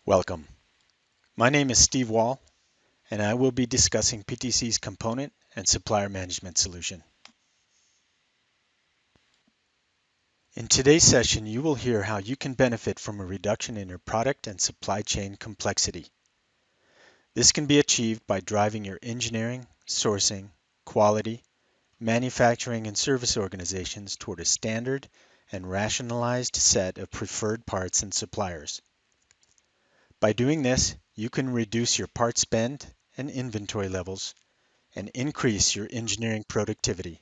Welcome. My name is Steve Wall, and I will be discussing PTC's component and supplier management solution. In today's session, you will hear how you can benefit from a reduction in your product and supply chain complexity. This can be achieved by driving your engineering, sourcing, quality, manufacturing, and service organizations toward a standard and rationalized set of preferred parts and suppliers. By doing this, you can reduce your part spend and inventory levels and increase your engineering productivity.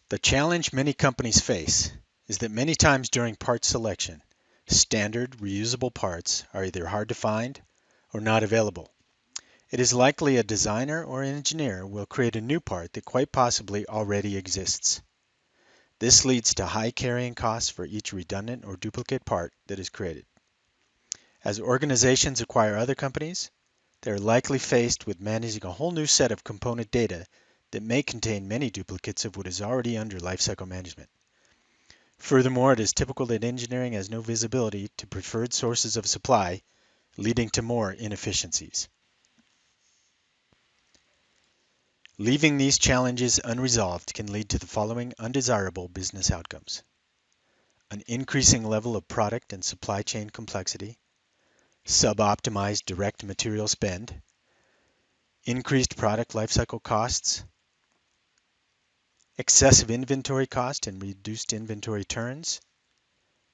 The challenge many companies face is that many times during part selection, standard reusable parts are either hard to find or not available. It is likely a designer or engineer will create a new part that quite possibly already exists. This leads to high carrying costs for each redundant or duplicate part that is created. As organizations acquire other companies, they are likely faced with managing a whole new set of component data that may contain many duplicates of what is already under lifecycle management. Furthermore, it is typical that engineering has no visibility to preferred sources of supply, leading to more inefficiencies. Leaving these challenges unresolved can lead to the following undesirable business outcomes: an increasing level of product and supply chain complexity, suboptimized direct material spend, increased product lifecycle costs, excessive inventory cost and reduced inventory turns,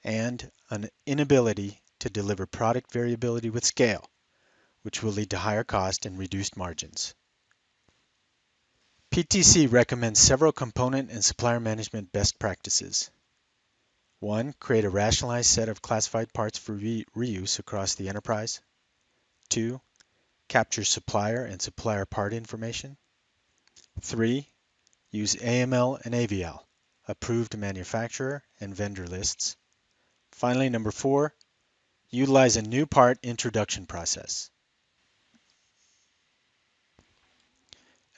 and an inability to deliver product variability with scale, which will lead to higher cost and reduced margins. PTC recommends several component and supplier management best practices. 1. Create a rationalized set of classified parts for reuse across the enterprise. 2. Capture supplier and supplier part information. 3. Use AML and AVL, approved manufacturer and vendor lists. Finally, number 4, utilize a new part introduction process.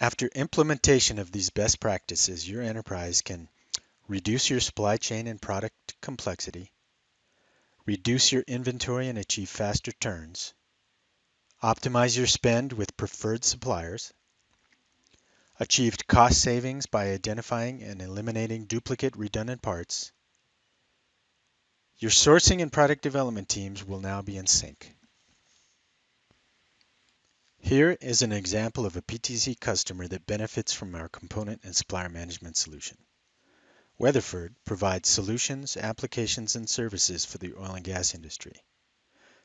After implementation of these best practices, your enterprise can reduce your supply chain and product complexity, reduce your inventory and achieve faster turns, optimize your spend with preferred suppliers, achieved cost savings by identifying and eliminating duplicate redundant parts. Your sourcing and product development teams will now be in sync. Here is an example of a PTC customer that benefits from our component and supplier management solution. Weatherford provides solutions, applications, and services for the oil and gas industry.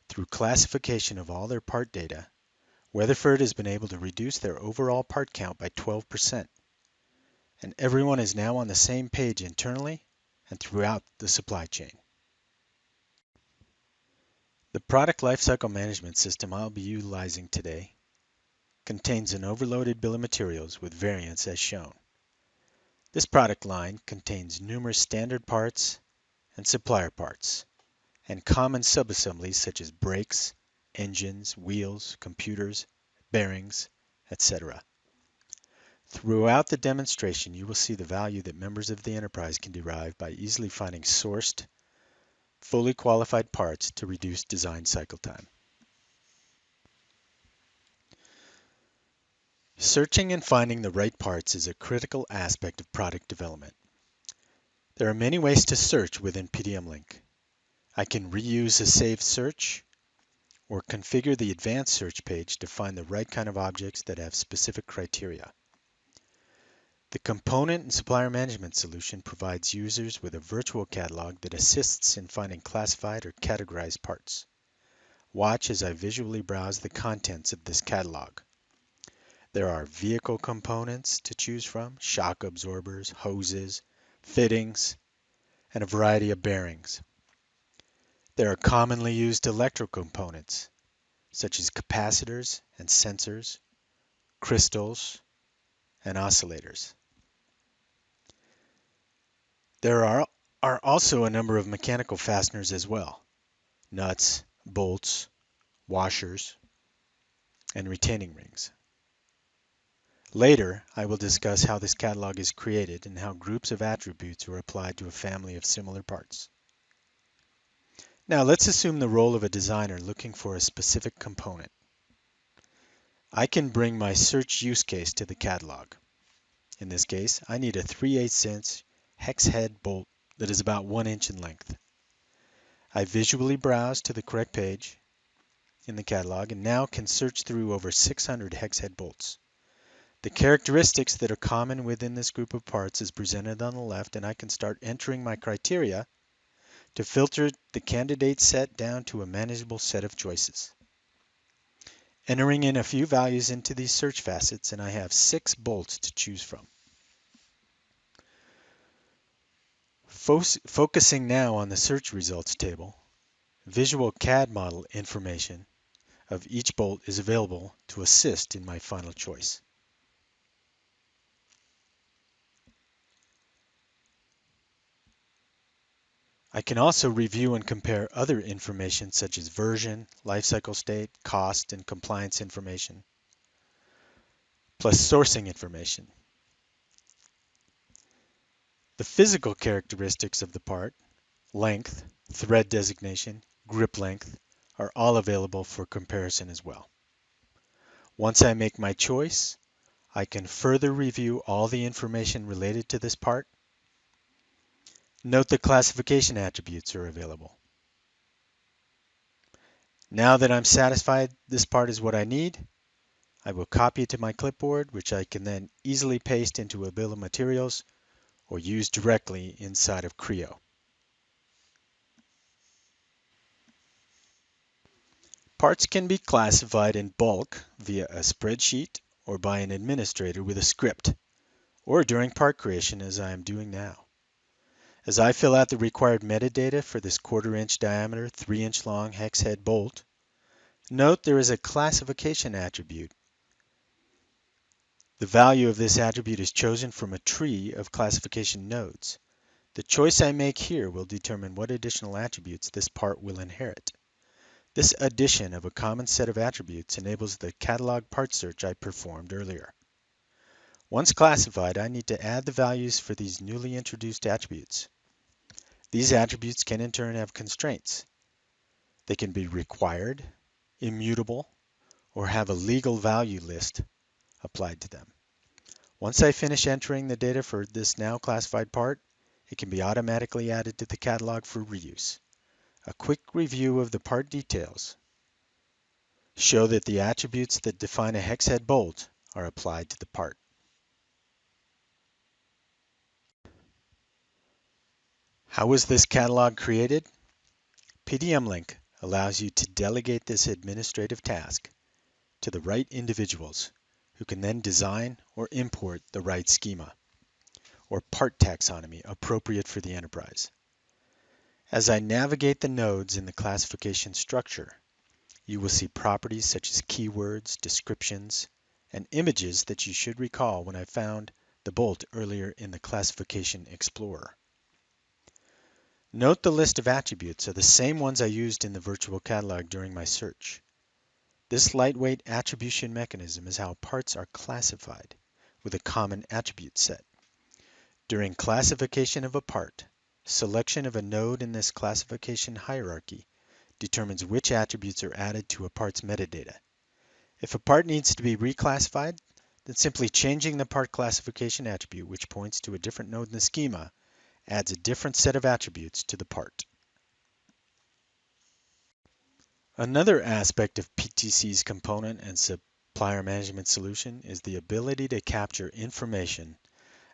Through classification of all their part data, Weatherford has been able to reduce their overall part count by 12%, and everyone is now on the same page internally and throughout the supply chain. The product lifecycle management system I'll be utilizing today contains an overloaded bill of materials with variants as shown. This product line contains numerous standard parts and supplier parts, and common subassemblies such as brakes, engines, wheels, computers, bearings, etc. Throughout the demonstration, you will see the value that members of the enterprise can derive by easily finding sourced, fully qualified parts to reduce design cycle time. Searching and finding the right parts is a critical aspect of product development. There are many ways to search within PDM-Link. I can reuse a saved search or configure the advanced search page to find the right kind of objects that have specific criteria. The component and supplier management solution provides users with a virtual catalog that assists in finding classified or categorized parts. Watch as I visually browse the contents of this catalog. There are vehicle components to choose from, shock absorbers, hoses, fittings, and a variety of bearings. There are commonly used electrical components, such as capacitors and sensors, crystals, and oscillators. There are also a number of mechanical fasteners as well: nuts, bolts, washers, and retaining rings. Later, I will discuss how this catalog is created and how groups of attributes are applied to a family of similar parts. Now let's assume the role of a designer looking for a specific component. I can bring my search use case to the catalog. In this case, I need a 3/8" hex head bolt that is about 1 inch in length. I visually browse to the correct page in the catalog and now can search through over 600 hex head bolts. The characteristics that are common within this group of parts is presented on the left, and I can start entering my criteria to filter the candidate set down to a manageable set of choices. Entering in a few values into these search facets, and I have 6 bolts to choose from. Focusing now on the search results table, visual CAD model information of each bolt is available to assist in my final choice. I can also review and compare other information such as version, lifecycle state, cost, and compliance information, plus sourcing information. The physical characteristics of the part, length, thread designation, grip length, are all available for comparison as well. Once I make my choice, I can further review all the information related to this part. Note the classification attributes are available. Now that I'm satisfied this part is what I need, I will copy it to my clipboard, which I can then easily paste into a bill of materials or use directly inside of Creo. Parts can be classified in bulk via a spreadsheet or by an administrator with a script, or during part creation as I am doing now. As I fill out the required metadata for this 1/4 inch diameter, 3 inch long hex head bolt, note there is a classification attribute. The value of this attribute is chosen from a tree of classification nodes. The choice I make here will determine what additional attributes this part will inherit. This addition of a common set of attributes enables the catalog part search I performed earlier. Once classified, I need to add the values for these newly introduced attributes. These attributes can in turn have constraints. They can be required, immutable, or have a legal value list applied to them. Once I finish entering the data for this now classified part, it can be automatically added to the catalog for reuse. A quick review of the part details show that the attributes that define a hex head bolt are applied to the part. How was this catalog created? PDMLink allows you to delegate this administrative task to the right individuals who can then design or import the right schema or part taxonomy appropriate for the enterprise. As I navigate the nodes in the classification structure, you will see properties such as keywords, descriptions, and images that you should recall when I found the bolt earlier in the Classification Explorer. Note the list of attributes are the same ones I used in the virtual catalog during my search. This lightweight attribution mechanism is how parts are classified with a common attribute set. During classification of a part, selection of a node in this classification hierarchy determines which attributes are added to a part's metadata. If a part needs to be reclassified, then simply changing the part classification attribute, which points to a different node in the schema, adds a different set of attributes to the part. Another aspect of PTC's component and supplier management solution is the ability to capture information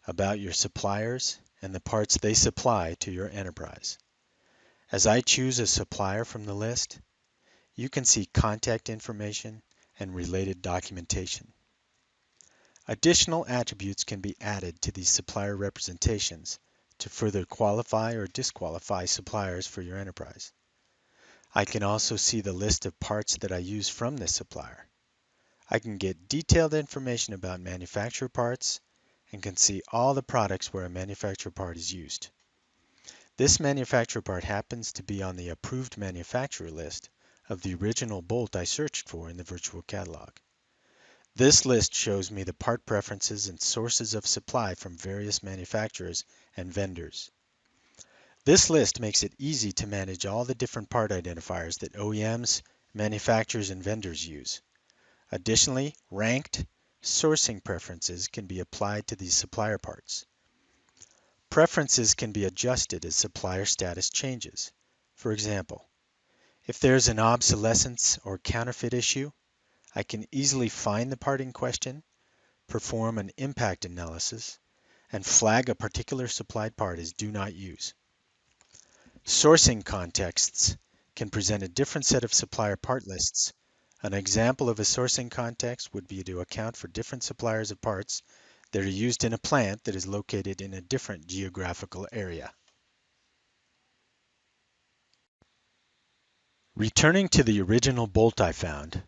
about your suppliers and the parts they supply to your enterprise. As I choose a supplier from the list, you can see contact information and related documentation. Additional attributes can be added to these supplier representations to further qualify or disqualify suppliers for your enterprise. I can also see the list of parts that I use from this supplier. I can get detailed information about manufacturer parts and can see all the products where a manufacturer part is used. This manufacturer part happens to be on the approved manufacturer list of the original bolt I searched for in the virtual catalog. This list shows me the part preferences and sources of supply from various manufacturers and vendors. This list makes it easy to manage all the different part identifiers that OEMs, manufacturers, and vendors use. Additionally, ranked sourcing preferences can be applied to these supplier parts. Preferences can be adjusted as supplier status changes. For example, if there's an obsolescence or counterfeit issue, I can easily find the part in question, perform an impact analysis, and flag a particular supplied part as do not use. Sourcing contexts can present a different set of supplier part lists. An example of a sourcing context would be to account for different suppliers of parts that are used in a plant that is located in a different geographical area. Returning to the original bolt I found,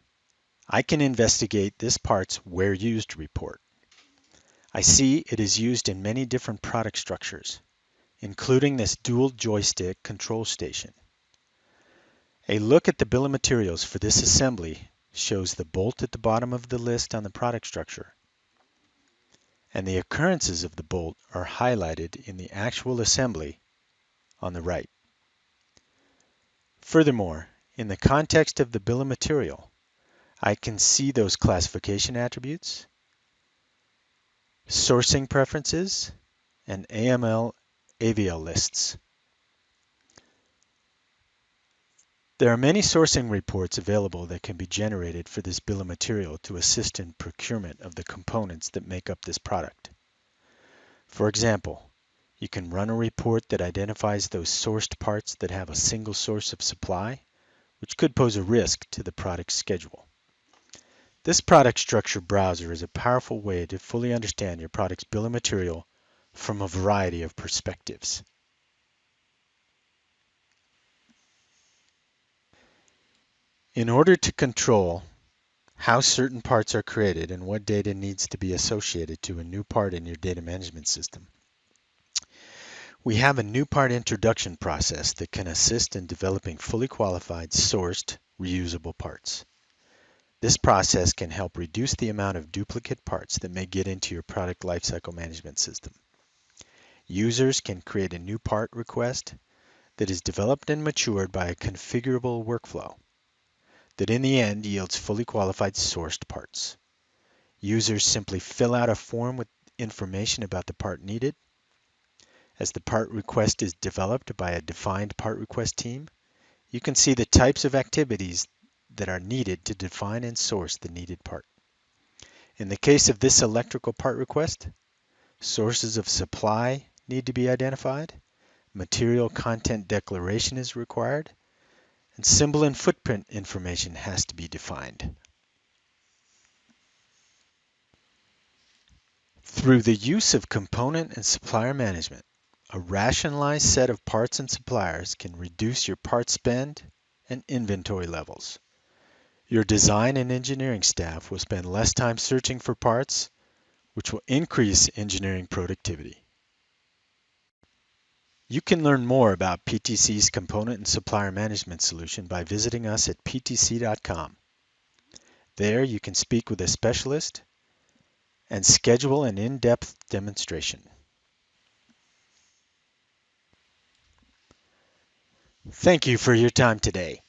I can investigate this part's where used report. I see it is used in many different product structures, including this dual joystick control station. A look at the bill of materials for this assembly shows the bolt at the bottom of the list on the product structure, and the occurrences of the bolt are highlighted in the actual assembly on the right. Furthermore, in the context of the bill of material, I can see those classification attributes, sourcing preferences, and AML/AVL lists. There are many sourcing reports available that can be generated for this bill of material to assist in procurement of the components that make up this product. For example, you can run a report that identifies those sourced parts that have a single source of supply, which could pose a risk to the product's schedule. This product structure browser is a powerful way to fully understand your product's bill of material from a variety of perspectives. In order to control how certain parts are created and what data needs to be associated to a new part in your data management system, we have a new part introduction process that can assist in developing fully qualified, sourced, reusable parts. This process can help reduce the amount of duplicate parts that may get into your product lifecycle management system. Users can create a new part request that is developed and matured by a configurable workflow that in the end yields fully qualified sourced parts. Users simply fill out a form with information about the part needed. As the part request is developed by a defined part request team, you can see the types of activities that are needed to define and source the needed part. In the case of this electrical part request, sources of supply need to be identified, material content declaration is required, and symbol and footprint information has to be defined. Through the use of component and supplier management, a rationalized set of parts and suppliers can reduce your part spend and inventory levels. Your design and engineering staff will spend less time searching for parts, which will increase engineering productivity. You can learn more about PTC's component and supplier management solution by visiting us at ptc.com. There you can speak with a specialist and schedule an in-depth demonstration. Thank you for your time today.